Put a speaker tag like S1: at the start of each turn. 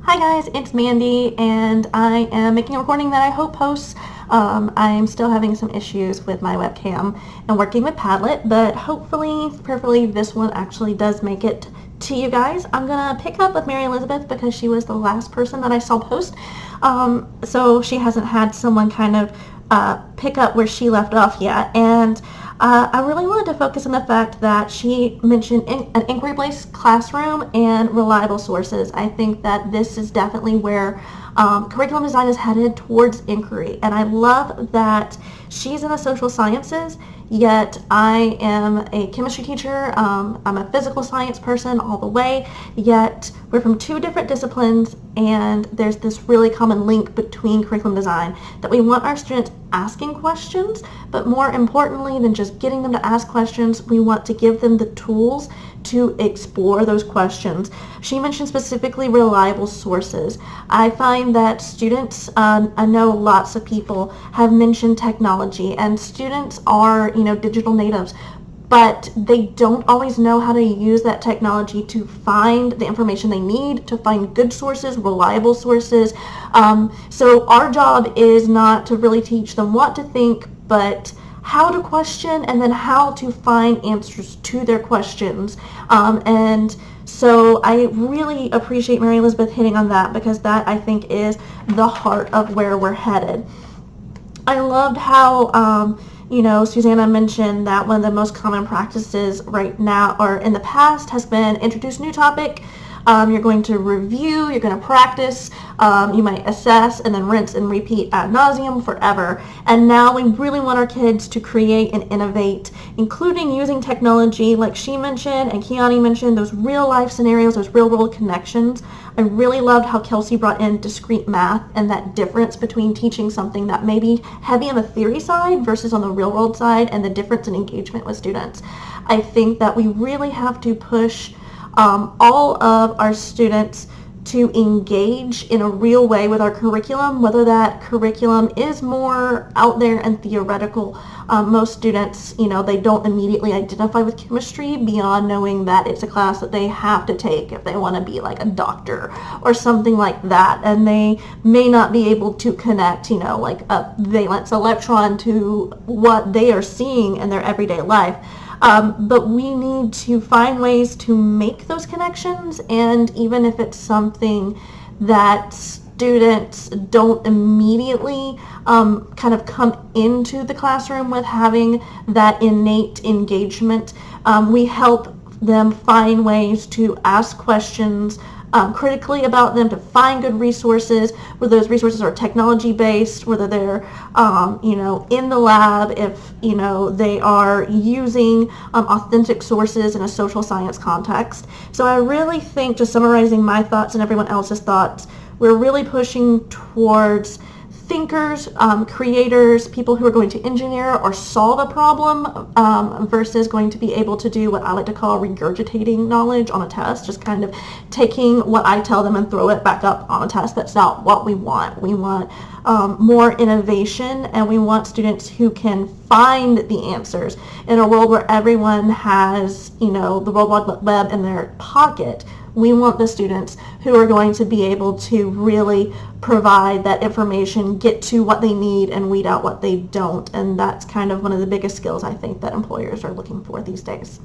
S1: Hi guys, it's Mandy, and I am making a recording that I hope posts. I'm still having some issues with my webcam and working with Padlet, but prayerfully, this one actually does make it to you guys. I'm gonna pick up with Mary Elizabeth because she was the last person that I saw post. So she hasn't had someone kind of pick up where she left off yet, and I really wanted to focus on the fact that she mentioned an inquiry-based classroom and reliable sources. I think that this is definitely where curriculum design is headed, towards inquiry, and I love that she's in the social sciences, yet I am a chemistry teacher. I'm a physical science person all the way, yet we're from two different disciplines, and there's this really common link between curriculum design that we want our students asking questions, but more importantly than just getting them to ask questions, we want to give them the tools to explore those questions. She mentioned specifically reliable sources. I find that students, I know lots of people have mentioned technology, and students are, digital natives, but they don't always know how to use that technology to find the information they need, to find good sources, reliable sources. So our job is not to really teach them what to think, but how to question and then how to find answers to their questions. And so I really appreciate Mary Elizabeth hitting on that, because that, I think, is the heart of where we're headed. I loved how Susanna mentioned that one of the most common practices right now, or in the past, has been introduce new topic. You're going to review, you're going to practice, you might assess, and then rinse and repeat ad nauseum forever. And now we really want our kids to create and innovate, including using technology like she mentioned and Kiani mentioned, those real life scenarios, those real world connections. I really loved how Kelsey brought in discrete math and that difference between teaching something that may be heavy on the theory side versus on the real world side, and the difference in engagement with students. I think that we really have to push all of our students to engage in a real way with our curriculum, whether that curriculum is more out there and theoretical. Most students, they don't immediately identify with chemistry beyond knowing that it's a class that they have to take if they want to be like a doctor or something like that, and they may not be able to connect, like a valence electron to what they are seeing in their everyday life. But we need to find ways to make those connections, and even if it's something that students don't immediately kind of come into the classroom with having that innate engagement, we help them find ways to ask questions critically about them, to find good resources, whether those resources are technology based, whether they're in the lab, if they are using authentic sources in a social science context. So I really think, just summarizing my thoughts and everyone else's thoughts, we're really pushing towards thinkers, creators, people who are going to engineer or solve a problem, versus going to be able to do what I like to call regurgitating knowledge on a test, just kind of taking what I tell them and throw it back up on a test. That's not what we want. We want more innovation, and we want students who can find the answers. In a world where everyone has, the World Wide Web in their pocket, we want the students who are going to be able to really provide that information, get to what they need, and weed out what they don't. And that's kind of one of the biggest skills I think that employers are looking for these days.